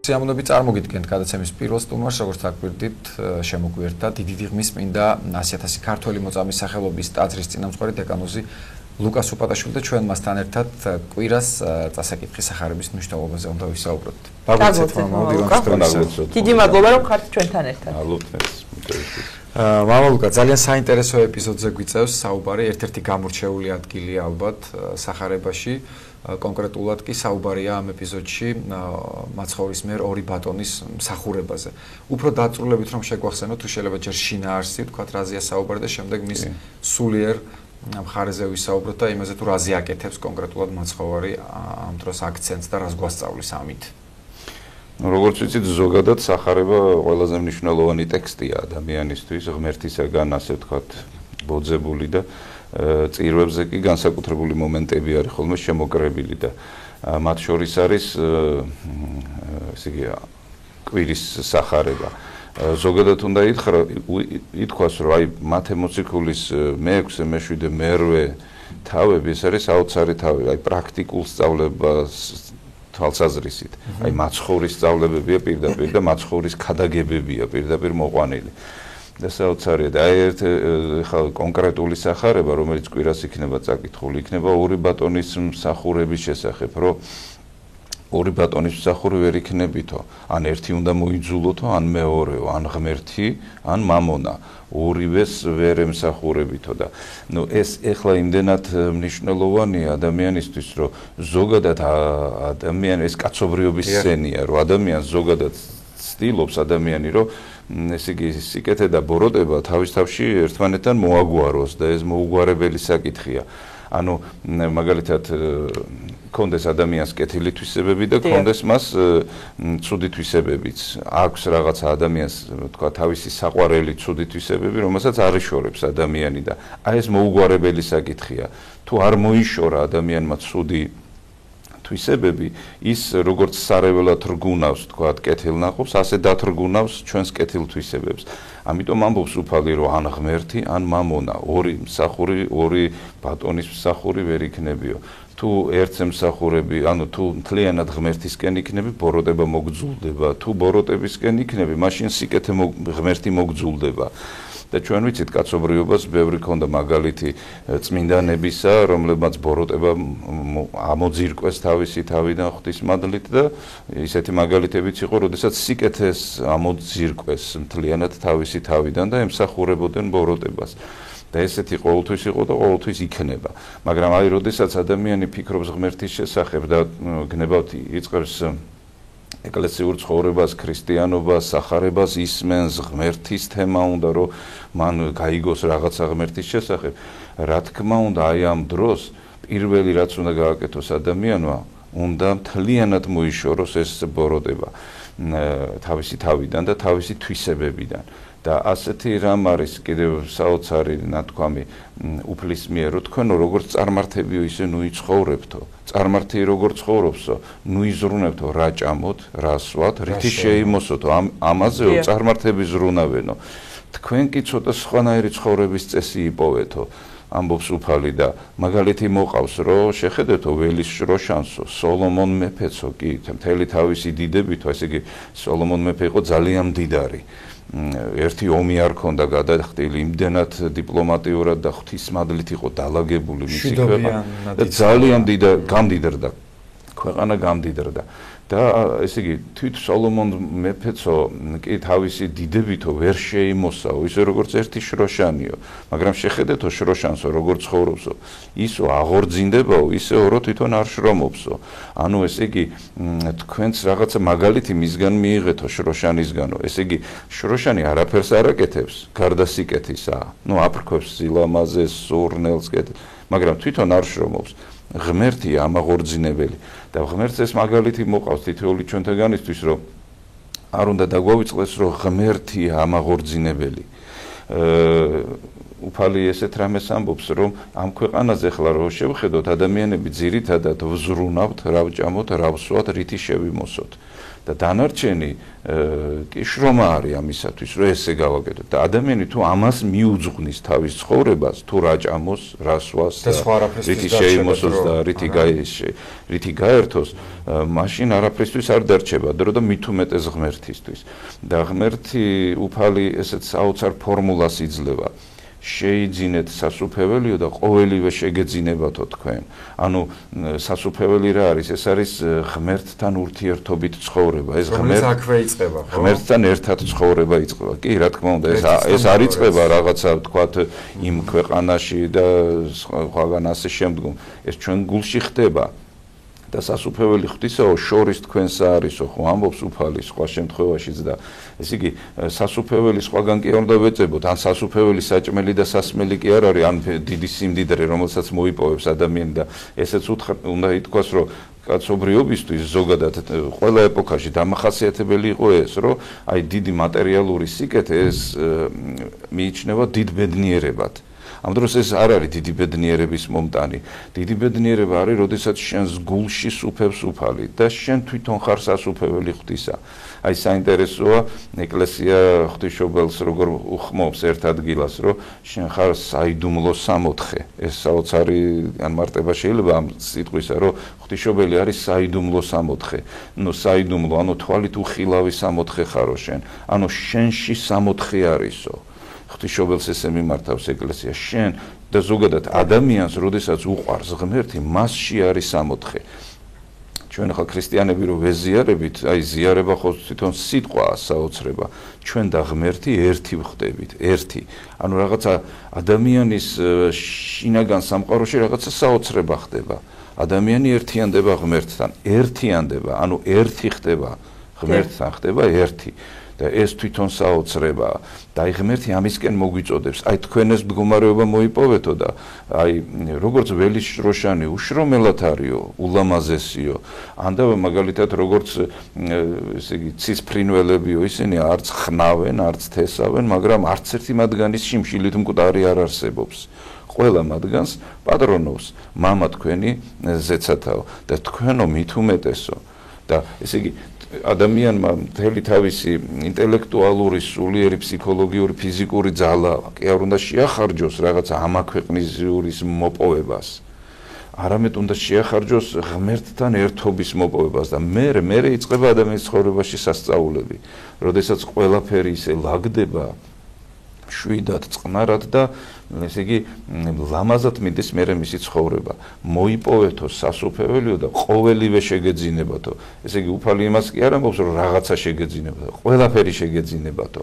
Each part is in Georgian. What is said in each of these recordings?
სიამოვნები წარმოგიდგენთ გადაცემის პირველ სტუმარს, როგორც დაგვირდით, შემოგვიერთდა დიდი დიღმის წმინდა 100.000 ქართველი მოწამის სახელობის ტაძრის წინამძღვარი დეკანოზი ლუკას უპატაშვილი და ჩვენ მასთან ერთად კვირას წასაკითხის სახარების მნიშვნელობაზე უნდა ვისაუბროთ. დიდი მადლობა რომ ხართ ჩვენთან ერთად. მამა ლუკა, ძალიან საინტერესო ეპიზოდზე გვიწევს საუბარი, ერთ-ერთი გამორჩეული ადგილია ალბათ სახარებაში. Კონკრეტულად კი საუბარია ამ ეპიზოდში მაცხოვრის მიერ ორი ბატონის მსახურებაზე. უფრო დაწვრილებით რომ შეგვახსენოთ, თუ შეიძლება ჯერ შინაარსი, თქვათ რაზეა საუბარი და შემდეგ მის სულიერ მხარეზე ვისაუბროთ და იმაზე თუ რაზე აკეთებს კონკრეტულად მაცხოვარი ამ დროს აქცენტს და რას გვასწავლის ამით. როგორც ვიცით, ზოგადად სახარება ყველაზე მნიშვნელოვანი ტექსტია ადამიანისთვის, ღმერთისაგან ასე ვთქვათ, ბოძებული და წირვებზე კი განსაკუთრებული მომენტები არის ხოლმე შემოკრებილი და მათ შორის არის ესე იგი კვირის სახარება. ზოგადად უნდა ითქვას, რომ აი მათე მოციქულის მე-6, მე-7, მე-8 თავები ეს არის საოცარი თავი, აი პრაქტიკულ სწავლებას თვალსაზრისით. აი მაცხოვრის სწავლებებია პირდაპირ და მაცხოვრის ქადაგებებია პირდაპირ მოყვანილი. და საოცარია და აი ხა კონკრეტული სახარება, რომელიც კვირას იქნება წაკითხული, იქნება ორი ბატონის მსახურების შესახებ, რომ ორი ბატონის მსახური ვერ იქნებითო, ან ერთი უნდა მოიძულოთო, ან მეორეო, ან ღმერთი, ან მამონა. ორივეს ვერ ემსახურებითო და ნუ ეს ეხლა იმდენად მნიშვნელოვანია ადამიანისთვის, რომ ზოგადად ადამიანი ეს კაცობრიობის სცენია, რომ ადამიანს ზოგადად ცდილობს ადამიანი, რომ ესე იგი სიკეთე და ბოროტება თავის თავში ერთმანეთთან მოაგვაროს და ეს მოუგვარებელი საკითხია. ანუ მაგალითად კონდეს ადამიანს კეთილი თვისებები და კონდეს მას ცუდი თვისებებიც. აქვს რაღაცა ადამიანს, თქვა, თავისი საყვარელი ცუდი თვისებები, რომელსაც არ იშორებს ადამიანი და აი ეს მოუგვარებელი საკითხია. თუ არ მოიშორა ადამიანმა ცუდი თვისებები, ის როგორც სარეველად რგუნავს, თქვა, კეთილ ნაყოფს, ასე დათრგუნავს ჩვენს კეთილ თვისებებს. ამიტომ ამბობს უფალი, რომ ან ღმერთი, ან მამონა, ორი მსახური, ორი ბატონის მსახური ვერ იქნებიო. თუ ერთს ემსახურები, ანუ თუ მთლიანად ღმერთისკენ იქნები, ბოროტება მოგძულდება. თუ ბოროტებისკენ იქნები, მაშინ სიკეთე ღმერთი მოგძულდება. და ჩვენ ვიცით კაცობრიობას ბევრი ქონდა მაგალითი წმინდანებისა, რომლებმაც ბოროტება ამოძირკვეს თავისი თავიდან ღვთისმადლით და ისეთი მაგალითებიც იყო, როდესაც სიკეთეს ამოძირკვეს მთლიანად თავისი თავიდან და ემსახურებოდნენ ბოროტებას. და ესეთი ყოველთვის იყო და ყოველთვის იქნება. მაგრამ აი, როდესაც ადამიანი ფიქრობს ღმერთის შესახებ და გნებავთ იწყებს ეკლესიურ ცხოვრებას, ქრისტიანობას, სახარებას ისმენს, ღმერთის თემა უნდა, რომ მან გაიგოს რაღაცა ღმერთის შესახებ. რა თქმა უნდა, აი ამ დროს პირველი რაც უნდა გააკეთოს ადამიანმა, უნდა მთლიანად მოიშოროს ეს ბოროტება თავისი თავიდან და თავისი თვისებებიდან. და ასეთი რამ არის კიდევ საოცარი ნათქვამი უფლის მიერ, რომ თქვენ როგორც წარმართებიო, ისე ნუ იცხოვრებთო. წარმართი როგორ ცხოვრობსო, ნუ იზრუნებთო, რა ჭამოთ, რა სვათ, რითი შეიმოსოთო, ამაზეო წარმართები ზრუნავენო. თქვენ კი ცოტა სხვანაირი ცხოვრების წესი იპოვეთო. ამბობს უფალი და მაგალითი მოყავს, რომ შეხედეთო ველის შროშანსო, სოლომონ მეფეცო, კი მთელი თავისი დიდებითო, ესე იგი სოლომონ მეფე იყო ძალიან მდიდარი. ერთი ომი არ ქონდა გადახდილი, იმდენად დიპლომატიურად და ღვთისმადლით იყო დალაგებული მისი ქვეყანა და ძალიან გამდიდრდა. ქვეყანა გამდიდრდა. და ესე იგი თვით სოლომონ მეფეცო კი თავისი დიდებითო ვერ შეიმოსაო, ისე როგორც ერთი შროშანიო, მაგრამ შეხედეთო შროშანსო როგორ ცხოვრობსო, ისო აღორძინდებაო, ისეო რომ თვითონ არ შრომობსო. ანუ ესე იგი თქვენც რაღაცა მაგალითი მისგან მიიღეთო შროშანისგანო. ესე იგი შროშანი არაფერს არ აკეთებს, გარდა სიკეთისა. ნუ აფრქვევს სილამაზეს, სურნელს, მაგრამ თვითონ არ შრომობს. ღმერთია ამაღორძინებელი და ღმერთს ეს მაგალითი მოყავს თითოეული ჩვენთაგანისთვის, რომ არ უნდა დაგვავიწყდეს, რომ ღმერთია ამაღორძინებელი. უფალი ესეთ რამეს ამბობს, რომ ამ ქვეყანაზე ხლა რო შევხედოთ, ადამიანები ძირითადად ვზრუნავთ, რა ვჭამოთ, რა ვსვათ, რითი შევიმოსოთ. და დანარჩენი კი შრომა არის ამისათვის, რომ ესე გავაკეთოთ. და ადამიანი თუ ამას მიუძღვნის თავის ცხოვრებას, თუ რა ჭამოს, რა სვას და რითი შეიმოსოს და რითი გაერთოს, მაშინ არაფრისთვის არ დარჩება დრო და მით უმეტეს ღმერთისთვის. და ღმერთი უფალი ესეთ საოცარ ფორმულას იძლევა. შეიძინეთ სასუფეველიო და ყოველივე შეგეძინებათო თქვენ. ანუ სასუფეველი რა არის? ეს არის ღმერთთან ურთიერთობით ცხოვრება. ეს ღმერთთან ერთად ცხოვრება იწყება. კი, რა თქმა უნდა, ეს არ იწყება რაღაცა თქვათ იმ ქვეყანაში და სხვაგან ასე შემდგომ. ეს ჩვენ გულში ხდება. და სასუფეველი ღვთისაო შორის თქვენსა არისო, ხო ამბობს უფალი სხვა შემთხვევაშიც და ეს იგი სასუფეველი სხვაგან კი არ უნდა ვეწებოთ, ან სასუფეველი საჭმელი და სასმელი კი არ არის, ან დიდი სიმდიდრე, რომელსაც მოიპოვებს ადამიანი და ესეც უნდა ითქვას, რომ კაცობრიობისთვის ზოგადად ყველა ეპოქაში დამახასიათებელი იყო ეს, რომ აი დიდი მატერიალური სიკეთე ეს მიიჩნევა დიდ ბედნიერებად. ამ დროს ეს არ არის დიდი ბედნიერების მომტანი. დიდი ბედნიერება არის, როდესაც შენს გულში სუფევს უფალი და შენ თვითონ ხარ სასუფეველი ღვთისა. აი საინტერესოა ეკლესია ღვთისმშობელს როგორ უხმობს ერთ ადგილას, რომ შენ ხარ საიდუმლო სამოთხე. ეს საოცარი განმარტება შეიძლება ამ სიტყვისა, რომ ღვთისმშობელი არის საიდუმლო სამოთხე. ნუ საიდუმლო, ანუ თვალით უხილავი სამოთხე ხარო შენ. ანუ შენში სამოთხე არისო. ღვთისმშობელს ესე მიმართავს ეკლესია შენ და ზოგადად ადამიანს, როდესაც უყვარს ღმერთი, მასში არის სამოთხე. ჩვენ ახლა ქრისტიანები რო ვეზიარებით, აი ზიარება ხო თვითონ სიტყვაა საოცრება. ჩვენ და ღმერთი ერთი ვხდებით, ერთი. ანუ რაღაცა ადამიანის შინაგან სამყაროში რაღაცა საოცრება ხდება. ადამიანი ერთიანდება ღმერთთან, ერთიანდება, ანუ ერთი ხდება ღმერთთან, ხდება ერთი. და ეს თვითონ საოცრებაა. და აი ღმერთი ამისკენ მოგვიწოდებს. აი თქვენ ეს მდგომარეობა მოიპოვეთო და აი როგორც ველის შროშანი უშრომელად არისო, ულამაზესიო. ანდა მაგალითად როგორც ესე იგი ცისფრინველებიო, ისინი არც ხნავენ, არც თესავენ, მაგრამ არც ერთი მათგანის შიმშილით მკვდარი არ არსებობს. ყველა მათგანს პატრონობს მამა თქვენი ზეცათაო და თქვენო მით უმეტესო. და ესე იგი ადამიანმა მთელი თავისი ინტელექტუალური, სულიერი, ფსიქოლოგიური, ფიზიკური ძალა კი არ უნდა შეახარჯოს რაღაც ამაქვეყნიურის მოპოვებას. არამედ უნდა შეახარჯოს ღმერთთან ერთობის მოპოვებას და მე იწყება ადამიანის ცხოვრებაში სასწაულები. როდესაც ყველაფერი ისე ლაგდება შვიდად, წყნარად და ესე იგი ლამაზად მიდის მერე მისი ცხოვრება. მოიპოვეთო სასუფეველიო და ყოველივე შეგეძინებათო. ესე იგი უფალი იმას კი არ ამბობს, რომ რაღაცა შეგეძინებათო, ყველაფერი შეგეძინებათო.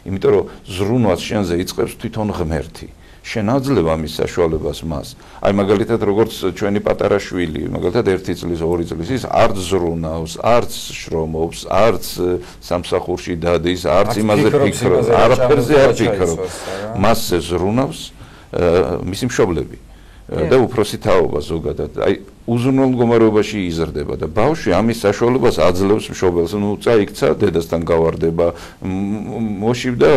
იმიტომ რომ ზრუნვას შენზე იწყებს თვითონ ღმერთი. შენ აძლევ ამის საშუალებას მას. აი მაგალითად როგორც ჩვენი პატარა შვილი, მაგალითად 1 წლის, 2 წლის ის არც ზრუნავს, არც შრომობს, არც სამსახურში დადის, არც იმაზე ფიქრობს, არაფერზე არ ფიქრობს. მასზე ზრუნავს მისი მშობლები და უფროსი თაობა ზოგადად. აი უზრუნველ მდგომარეობაში იზრდება და ბავშვი ამის საშუალებას აძლევს მშობელს. ნუ წაიქცა, დედასთან გავარდება, მოშივდა,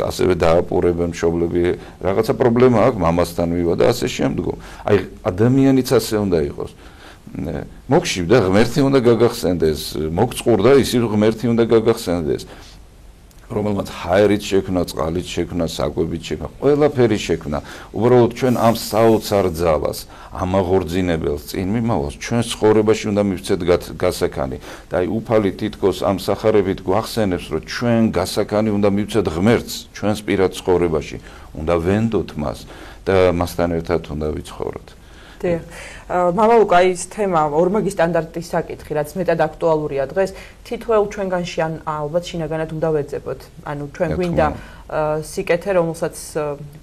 ასევე დააპურებენ მშობლები. რაღაცა პრობლემა აქვს, მამასთან მივა და ასე შემდგომ. აი ადამიანიც ასე უნდა იყოს. მოგშივდა, ღმერთი უნდა გაგახსენდეს, მოგწყურდა, ისიც ღმერთი უნდა გაგახსენდეს. რომელმაც ჰაერით შექმნა, წყალით შექმნა, საკვებით შექმნა, ყველაფერი შექმნა. უბრალოდ ჩვენ ამ საოცარ ძალას, ამ აღორძინებელს წინ მიმავალს, ჩვენ ცხოვრებაში უნდა მივცეთ გასაქანი. და აი უფალი თითქოს ამ სახარებით გვახსენებს, რომ ჩვენ გასაქანი უნდა მივცეთ ღმერთს, ჩვენს პირად ცხოვრებაში. უნდა ვენდოთ მას და მასთან ერთად უნდა ვიცხოვროთ. დიახ. მამა ლუკა ის თემა ორმაგი სტანდარტის საკითხი, რაც მეტად აქტუალურია დღეს, თითოეულ ჩვენგანში ან ალბათ შინაგანად უნდა ვეძებოთ. ანუ ჩვენ გვინდა სიკეთე, რომელსაც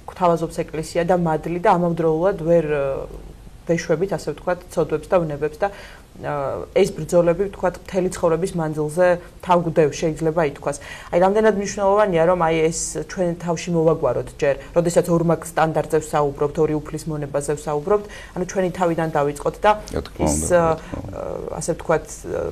გვთავაზობს ეკლესია და მადლი და ამავდროულად ვერ ვეშვებით, ასე ვთქვათ, ცოდვებს და ვნებებს და ეს ბრძოლები, ვთქვათ, მთელი ცხოვრების მანძილზე თავგვდევს, შეიძლება ითქვას. აი, რამდენად მნიშვნელოვანია, რომ აი ეს ჩვენ თავში მოვაგვაროთ ჯერ, როდესაც ორმაგ სტანდარტზე ვსაუბრობთ, ორი უფლის მონებაზე ვსაუბრობთ, ანუ ჩვენი თავიდან დავიწყოთ და ის ასე ვთქვათ,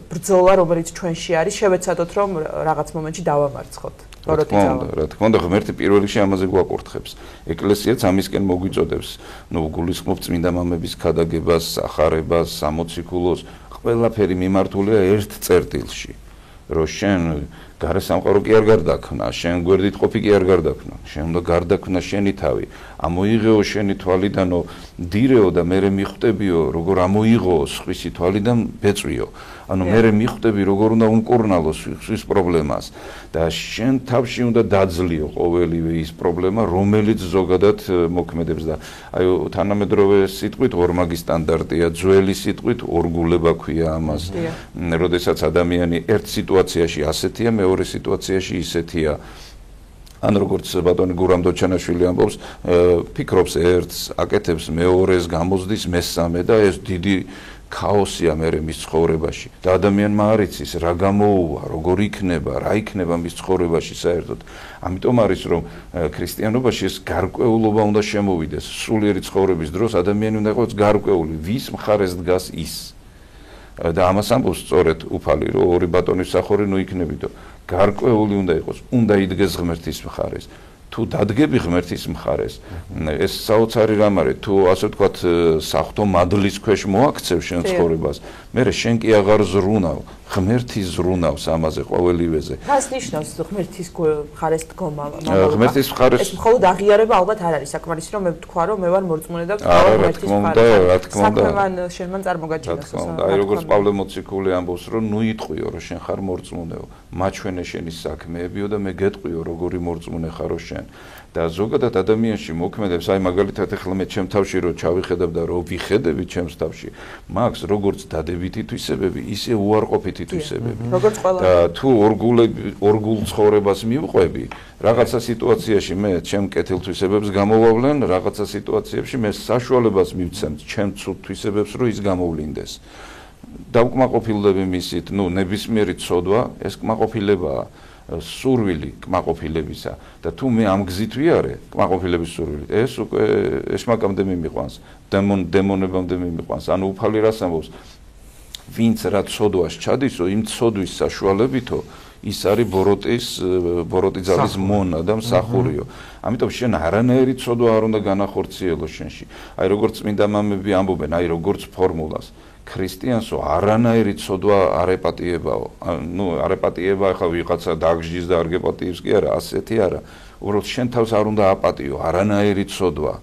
ბრძოლა, რომელიც ჩვენში არის, შევეცადოთ, რომ რაღაც მომენტში დავამარცხოთ. რა თქმა უნდა, ღმერთი პირველ რიგში ამაზე გვაკურთხებს. ეკლესიაც ამისკენ მოგვიწოდებს, ნუ გულისხმობ წმინდა მამების ქადაგებას, სახარებას, სამოციქულოს, ყველაფერი მიმართულია ერთ წერტილში, რომ შენ გარესამყარო კი არ გარდაქმნა, შენ გვერდით ყოფი კი არ გარდაქმნა, შენ უნდა გარდაქმნა შენი თავი, ამოიღეო შენი თვალიდანო დირეო და მერე მიხვდებიო, როგორ ამოიღო სხვისი თვალიდან ბეწვიო. ანუ მერე მიხვდები, როგორ უნდა უმკურნალო სხვის პრობლემას და შენ თავში უნდა დაძლიო ყოველივე ის პრობლემა, რომელიც ზოგადად მოქმედებს და აი თანამედროვე სიტყვით ორმაგი სტანდარტია, ძველი სიტყვით ორგულება ქვია ამას. როდესაც ადამიანი ერთ სიტუაციაში ასეთია, მეორე სიტუაციაში ისეთია. ან როგორც ბატონი გურამ დოჩანაშვილი ამბობს, ფიქრობს ერთს, აკეთებს მეორეს, გამოსდის მესამე და ეს დიდი ქაოსია მერე მის ცხოვრებაში. და ადამიანმა არ იცის რა გამოუვა, როგორ იქნება, რა იქნება მის ცხოვრებაში საერთოდ. ამიტომ არის რომ ქრისტიანობაში ეს გარკვეულობა უნდა შემოვიდეს. სულიერი ცხოვრების დროს ადამიანი უნდა იყოს გარკვეული, ვის მხარეს დგას ის. და ამას ამბობს სწორედ უფალი, რომ ორი ბატონის სახური ნუ იქნებიდო. გარკვეული უნდა იყოს, უნდა იდგეს ღმერთის მხარეს. თუ დადგები ღმერთის მხარეს, ეს საოცარი რამ არის, თუ ასე ვთქვათ, საღვთო მადლის ქვეშ მოაქცევ შენ ცხოვრებას, მერე შენ კი აღარ ზრუნავ, ღმერთი ზრუნავს ამაზე ყოველივეზე. რას ნიშნავს ღმერთის მხარეს დგომა? ღმერთის მხარეს ეს მხოლოდ აღიარება ალბათ არ არის საკმარისი, რომ მე ვთქვა, რომ მე ვარ მორწმუნე და ვთქვა ღმერთის მხარეს. რა თქმა უნდა, შენ მან წარმოგაჩინოს. აი როგორც პავლე მოციქული ამბობს, რომ ნუ იტყვიო, რომ შენ ხარ მორწმუნეო, მაჩვენე შენი საქმეებიო და მე გეტყვიო, როგორი მორწმუნე ხარო შენ. და ზოგადად ადამიანში მოქმედებს, აი მაგალითად ახლა მე ჩემ თავში რო ჩავიხედავ და რო ვიხედები ჩემს თავში, მაქვს როგორც დადებითი თვისებები, ისე უარყოფითი თვისებები. როგორც ყველა. და თუ ორგულ ცხოვრებას მივყვები, რაღაცა სიტუაციაში მე ჩემ კეთილ თვისებებს გამოვავლენ, რაღაცა სიტუაციებში მე საშუალებას მივცემ ჩემ ცუდ თვისებებს, რომ ის გამოვლინდეს. დავკმაყოფილდები მისით, ნებისმიერი ცოდვა, ეს კმაყოფილებაა. სურვილი კმაყოფილებისა და თუ მე ამ გზით ვიარე კმაყოფილების სურვილი ეს უკვე ეშმაკამდე მიმიყვანს დემონებამდე მიმიყვანს ანუ უფალი რას ამბობს ვინც რა ცოდვას ჩადისო იმ ცოდვის საშუალებითო ის არის ბოროტი ძალის მონა და მსახურიო ამიტომ შენ არანაირი ცოდვა არ უნდა განახორციელო შენში აი როგორც წმინდა მამები ამბობენ აი როგორც ფორმულას ქრისტიანსო არანაირი ცოდვა არ ეპატიებაო. არ ეპატიება ახლა ვიღაცა დაგждის და არ გეპატიებს კი არა, ასეთი არა. უბრალოდ შენ თავს არ უნდა აპატიო, არანაირი ცოდვა.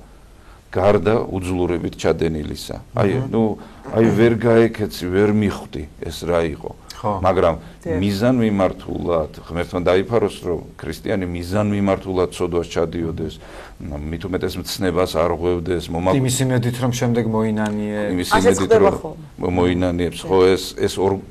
გარდა უძლურებით ჩადენილისა. აი ვერ გაეკეცი, ვერ მიხვდი ეს რა იყო. მაგრამ მიზანმიმართულად ღმერთმა დაიფაროს რომ ქრისტიანი მიზანმიმართულად ცოდვას ჩადიოდეს მით უმეტეს მცნებას არ ღვევდეს იმის იმედით რომ შემდეგ მოინანიე იმის იმედით რომ მოინანიებს ხო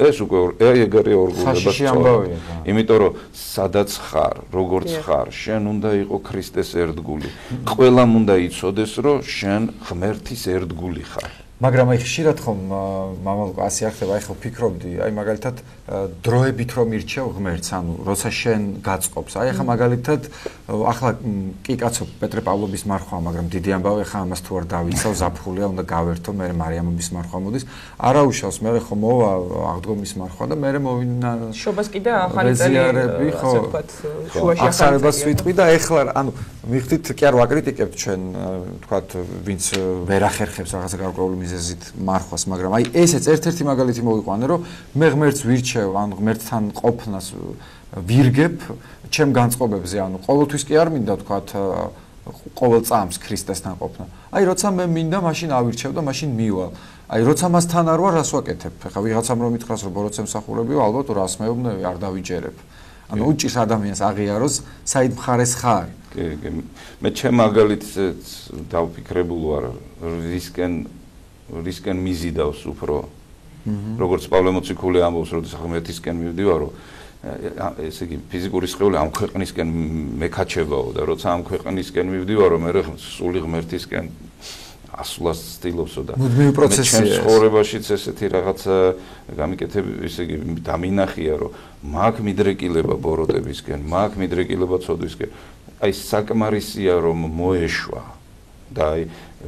ეს უკვე ეგარი ორგულება ამბავია იმიტომ რომ სადაც ხარ როგორც ხარ შენ უნდა იყო ქრისტეს ერთგული ყველამ უნდა იცოდეს რომ შენ ღმერთის ერთგული ხარ მაგრამ აი ხშირად ხომ მამალ ასე ახდება აი ხო ფიქრობდი აი მაგალითად დროებით რომ ირჩევ ღმერთს ანუ როცა შენ გაწყობს აი ახლა მაგალითად ახლა კი კაცო პეტრე პავლობის მარხვა მაგრამ დიდი ამბავი ახლა ამას თუ არ დავიცავ ზაფხულია უნდა გავერთო მე მარიამობის მარხვა მოდის არაუშავს მე ხო მოვა აღდგომის მარხვა და მე მოვინა შობას კიდე ახალი წელი ასე ვთქვათ შუაში ახალებას ვიტყვი და ეხლა ანუ მიხდით კი არ ვაკრიტიკებთ ჩვენ ვთქვათ ვინც ვერ ახერხებს რაღაცა გარკვეული მიზეზით მარხვას, მაგრამ აი ესეც ერთ-ერთი მაგალითი მოვიყვანე, რომ მე ღმერთს ვირჩევ, ან ღმერთთან ყოფნას ვირგებ ჩემ განწყობებზე, ანუ ყოველთვის კი არ მინდა ვთქვათ ყოველ წამს ქრისტესთან ყოფნა. აი როცა მე მინდა, მაშინ ავირჩევ და მაშინ მივალ. აი როცა მასთან არ ვარ, რას ვაკეთებ? ხა ვიღაცამ რომ ითხრას, რომ ბოროტს ემსახურებიო, ალბათ რას მეუბნები, არ დავიჯერებ. ანუ უჭირს ადამიანს აღიაროს, საით მხარეს ხარ. კი, მე ჩემ მაგალითს დავფიქრებულ ვარ, რისკენ მიზიდავს უფრო როგორც პავლე მოციქული ამბობს როდესაც ღმერთისკენ მივდივარო ესე იგი ფიზიკური სხეული ამ ქვეყნისკენ მეკაჩებაო და როცა ამ ქვეყნისკენ მივდივარო მე სული ღმერთისკენ ასვლას ცდილობსო და მუდმივი პროცესია ჩემს ცხოვრებაშიც ესეთი რაღაცა გამიკეთები ესე იგი დამინახია რომ მაგ მიდრეკილება ბოროტებისკენ მაგ მიდრეკილება ცოდვისკენ აი საკმარისია რომ მოეშვა და აი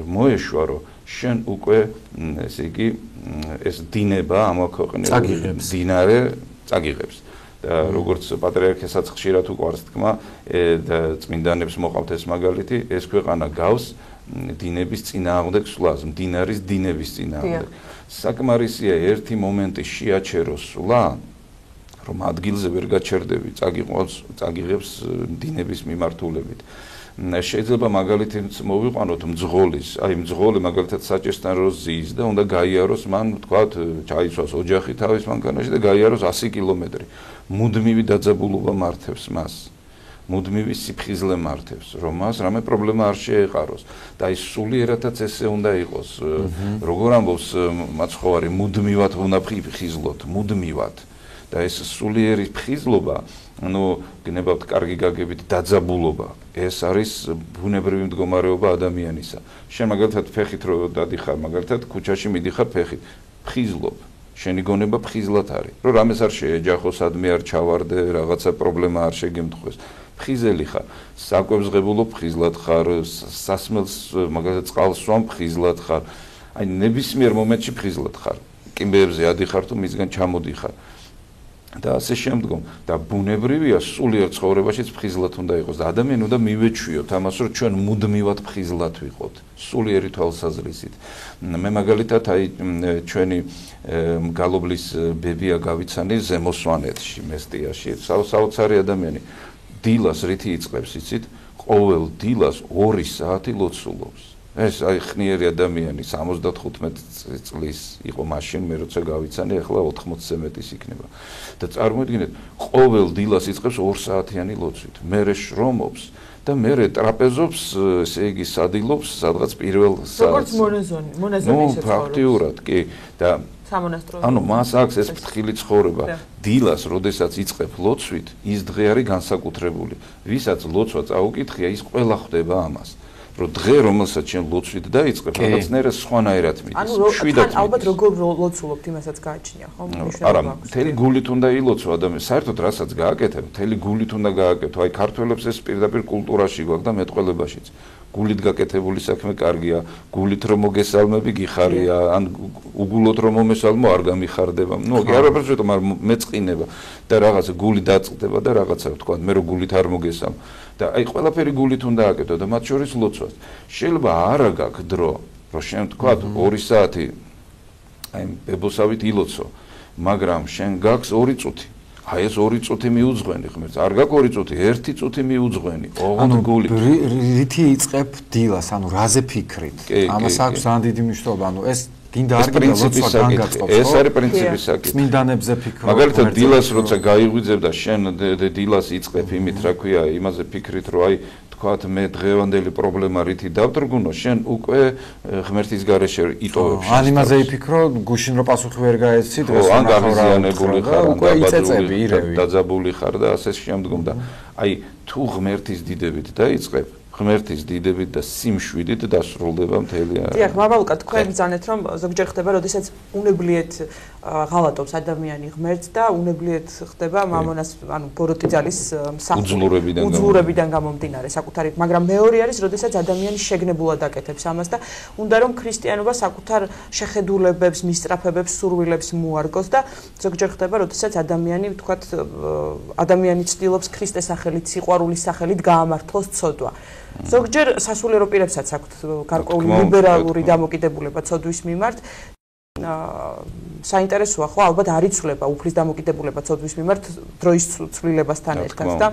მოეშვა რომ შენ უკვე ესე იგი ეს დინება ამ ქვეყნის დინარე წაგიღებს და როგორც პატრიარქესაც ხშირად უყვარს თქმა და წმინდანებს მოყავთ ეს მაგალითი ეს ქვეყანა გავს დინების წინააღმდეგ სვლას, მდინარის დინების წინააღმდეგ. საკმარისია ერთი მომენტი შეაჩეროს სვლა, რომ ადგილზე ვერ გაჩერდები, წაგიღებს დინების მიმართულებით. შეიძლება მაგალითად მოვიყვანოთ მძღოლის, აი მძღოლი მაგალითად საჭესთან რო ზის და უნდა გაიაროს მან თქვათ ჩაიცვას ოჯახი თავის მანქანაში და გაიაროს 100 კილომეტრი. მუდმივი დაძაბულობა მართებს მას. მუდმივი სიფხიზლე მართებს, რომ მას რამე პრობლემა არ შეეყაროს და ის სულიერადაც ესე უნდა იყოს. როგორ ამბობს მაცხოვარი, მუდმივად უნდა ფხიზლოთ, მუდმივად. და ეს სულიერი ფხიზლობა, გნებავთ კარგი გაგებით დაძაბულობა. ეს არის ბუნებრივი მდგომარეობა ადამიანისა. შენ მაგალითად ფეხით რო დადიხარ, მაგალითად ქუჩაში მიდიხარ ფეხით, ფხიზლობ. შენი გონება ფხიზლად არის. რომ რამეს არ შეეჯახო, სადმე არ ჩავარდე, რაღაცა პრობლემა არ შეგემთხვეს. ფხიზელი ხარ, საკვებს ღებულობ ფხიზლად ხარ, სასმელს მაგალითად წყალს სვამ ფხიზლად ხარ. აი ნებისმიერ მომენტში ფხიზლად ხარ. კიმბეებზე ადიხარ თუ მისგან ჩამოდიხარ. და ასე შემდგომ და ბუნებრივია სულიერ ცხოვრებაშიც ფხიზლად უნდა იყოს და ადამიანი უნდა მივეჩვიოთ ამას, რომ ჩვენ მუდმივად ფხიზლად ვიყოთ სულიერი თვალსაზრისით. მე მაგალითად აი ჩვენი გალობლის ბებია გავიცანი ზემოსვანეთში, მესტიაში, საოცარი ადამიანი. დილას რითი იწყებს, იცით? ყოველ დილას 2 საათი ლოცულობს. ეს აი ხნიერი ადამიანი 75 წლის იყო მაშინ, მე როცა გავიცანი, ახლა 80-ზე მეტის იქნება. და წარმოიდგინეთ, ყოველ დილას იწყებს 2 საათიანი ლოცვით. მერე შრომობს და მერე ტრაპეზობს, ესე იგი სადილობს სადღაც პირველ საათს. როგორც მონაზონი ისე ფაქტიურად, კი, და სამონასტრო. ანუ მას აქვს ეს ფრთხილი ცხოვრება. დილას, როდესაც იწყებ ლოცვით, ის დღე არის განსაკუთრებული. ვისაც ლოცვა წაუკითხია, ის ყველა ხვდება ამას. რომ დღე რომელსაც შენ ლოცვით დაიწყებ, რაღაცნაირად სხვანაირად მიდის. ანუ ალბათ როგორ ლოცულობთ, იმასაც გააჩნია, ხო? არა, მთელი გულით უნდა ილოცო ადამიანი. საერთოდ რასაც გააკეთებ, მთელი გულით უნდა გააკეთო. აი ქართველებს ეს პირდაპირ კულტურაში გვაქვს და მეტყველებაშიც. გულით გაკეთებული საქმე კარგია, გულით რომ მოგესალმები გიხარია, ან უგულოდ რომ მომესალმო არ გამიხარდება. კი არაფერს ვეტყვი, მაგრამ მეწყინება და რაღაცა გული დაწყდება და რაღაცა თქვა, მე რო გულით არ მოგესალმო. და აი ყველაფერი გულით უნდა აკეთო და მათ შორის ლოცვას. შეიძლება არა გაქვს დრო, რომ შენ თქვა 2 საათი აი ბებოსავით ილოცო, მაგრამ შენ გაქვს 2 წუთი. აი ეს 2 წუთი მიუძღვენი ღმერთს. არ გაქვს 2 წუთი, 1 წუთი მიუძღვენი. ოღონდ გულით. რითი იწყებ დილას, ანუ რაზე ფიქრით? ამას აქვს ძალიან დიდი მნიშვნელობა. ანუ ეს გინდა არ გინდა ლოცვა განგაწყობს. ეს არის პრინციპის საკითხი. წმინდანებზე ფიქრობ. მაგალითად დილას როცა გაიღვიძებ და შენ დილას იწყებ იმით, რა ქვია, იმაზე ფიქრით, რომ აი თქვათ მე დღევანდელი პრობლემა რითი დავდრგუნო, შენ უკვე ღმერთის გარეშე იტოვებ. ან იმაზე იფიქრო, გუშინ რო პასუხი ვერ გაეცი, დღეს ან გაღიზიანებული ხარ, უკვე იწეწები ირევი. დაძაბული ხარ და ასე შემდგომ და აი თუ ღმერთის დიდებით დაიწყებ, ღმერთის დიდებით და სიმშვიდით დასრულდება მთელი არის. დიახ, მამალუკა, თქვენ ბრძანეთ, რომ ზოგჯერ ხდება, როდესაც უნებლიეთ ღალატობს ადამიანი ღმერთს და უნებლიეთ ხდება მამონას, ანუ ბოროტიძალის უძლურებიდან გამომდინარე საკუთარი, მაგრამ მეორე არის, როდესაც ადამიანი შეგნებულად აკეთებს ამას და უნდა რომ ქრისტიანობა საკუთარ შეხედულებებს, მისწრაფებებს, სურვილებს მოარგოს და ზოგჯერ ხდება, როდესაც ადამიანი, ვთქვათ, ადამიანი ცდილობს ქრისტეს სახელით, სიყვარულის სახელით გაამართლოს ცოდვა. ზოგჯერ სასულიერო პირებსაც აქვთ გარკვეული ლიბერალური დამოკიდებულება ცოდვის მიმართ. საინტერესოა ხო, ალბათ არ იცვლება უფლის დამოკიდებულება ცოდვის მიმართ დროის ცვლილებასთან ერთად და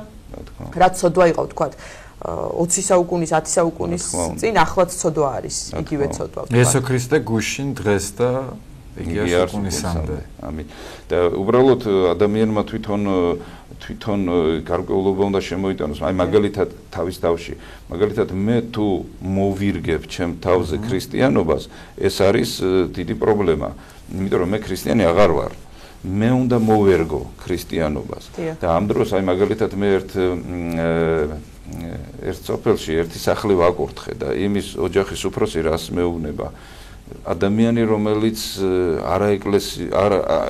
რაც ცოდვა იყო, ვთქვათ, 20 საუკუნის, 10 საუკუნის წინ ახლაც ცოდვა არის, იგივე ცოდვა. იესო ქრისტე გუშინ დღეს და იგივე საუკუნისამდე. ამინ. და უბრალოდ ადამიანმა თვითონ გარკვეულობა უნდა შემოიტანოს. აი მაგალითად თავის თავში, მაგალითად მე თუ მოვირგებ ჩემ თავზე ქრისტიანობას, ეს არის დიდი პრობლემა. იმიტომ რომ მე ქრისტიანი აღარ ვარ. მე უნდა მოვერგო ქრისტიანობას. და ამ დროს აი მაგალითად მე ერთ სოფელში ერთი სახლი ვაკურთხე და იმის ოჯახის უფროსი რას მეუბნება. ადამიანი რომელიც არა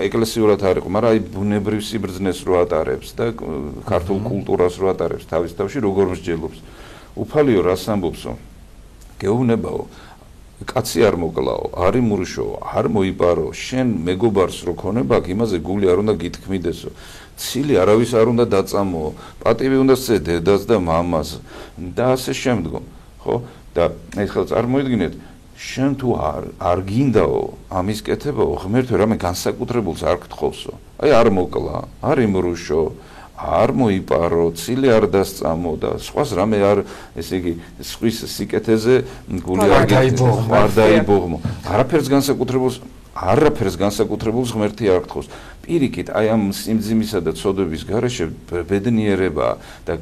ეკლესიურად არ იყო, მაგრამ აი ბუნებრივ სიბრძნეს რო ატარებს და ქართულ კულტურას რო ატარებს თავის თავში როგორ მსჯელობს. უფალიო რას ამბობსო? გეუბნებაო, კაცი არ მოკლაო, არ იმურიშო, არ მოიპარო, შენ მეგობარს რო ქონებაქ, იმაზე გული არ უნდა გითქმიდესო. ცილი არავის არ უნდა დაწამოო, პატივი უნდა სცე დედას და მამას და ასე შემდგომ, ხო? და ეხლა წარმოიდგინეთ შენ თუ არ გინდაო ამის კეთებაო ღმერთო რამე განსაკუთრებულს არ გთხოვსო აი არ მოკლა არ იმრუშო არ მოიპარო ცილი არ დასწამო და სხვას რამე არ ესე იგი სხვის სიკეთეზე გული არ დაიბოღმო არაფერს განსაკუთრებულს ღმერთი არ გთხოვს პირიქით აი ამ სიმძიმისა და ცოდვების გარეშე ბედნიერება და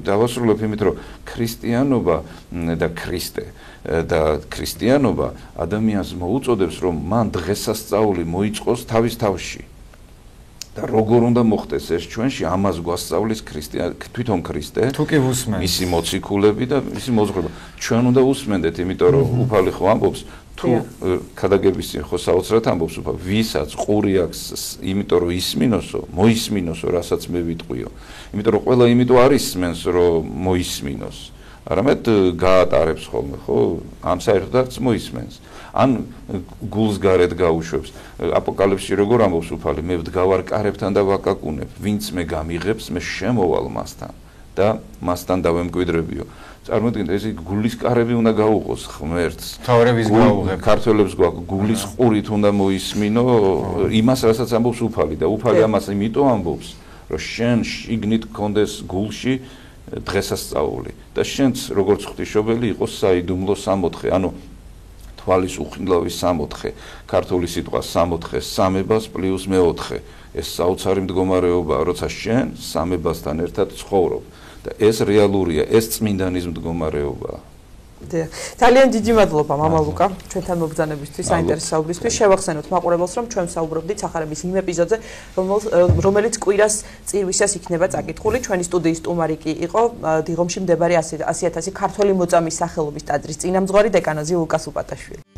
დავასრულებ იმით რომ ქრისტიანობა და ქრისტე და ქრისტიანობა ადამიანს მოუწოდებს რომ მან დღესასწაული მოიწყოს თავის თავში და როგორ უნდა მოხდეს ეს ჩვენში ამას გვასწავლის თვითონ ქრისტე თუ კი უსმენთ მისი მოციქულები და მისი მოძღვრება ჩვენ უნდა უსმენდეთ იმიტომ რომ უფალი ხო ამბობს თუ ქადაგების წინ ხო საოცრად ამბობს უფალი ვისაც ყური აქვს იმიტომ რომ ისმინოსო მოისმინოსო რასაც მე ვიტყვიო იმიტომ რომ ყველა იმიტომ არ ისმენს რომ მოისმინოს არამედ გაატარებს ხოლმე ხო ამ საერთოდაც მოისმენს ან გულს გარეთ გაუშვებს აპოკალიფსში როგორ ამბობს უფალი მე ვდგავარ კარებთან და ვაკაკუნებ ვინც მე გამიღებს მე შემოვალ მასთან და მასთან დავემკვიდრებიო წარმოიდგინეთ ეს გულის კარები უნდა გაუღოს ღმერთს თავრების გაუღებ ქართველებს გვაქვს გულის ყურით უნდა მოისმინო იმას რასაც ამბობს უფალი და უფალი ამას იმიტომ ამბობს რომ შენ შიგნით გქონდეს გულში დღესასწაული და შენც როგორც ღვთისმშობელი იყოს საიდუმლო 64 ანუ თვალის უხილავი 64 ქართული სიტყვა 64 სამებას პლუს მე-4 ეს საოცარი მდგომარეობაა როცა შენ სამებასთან ერთად ცხოვრობ და ეს რეალურია ეს წმინდანის მდგომარეობაა ძალიან დიდი მადლობა მამა ლუკა ჩვენთან მობრძანებისთვის საინტერესო საუბრისთვის შევახსენოთ მაყურებელს რომ ჩვენ საუბრობდით სახარების იმ ეპიზოდზე რომელიც კვირას წირვისას იქნება წაკითხული ჩვენი სტუდიის სტუმარი კი იყო დიღომში მდებარე 100.000 ქართველი მოწამის სახელობის ტაძრის წინამძღვარი დეკანოზი ლუკა სუპატაშვილი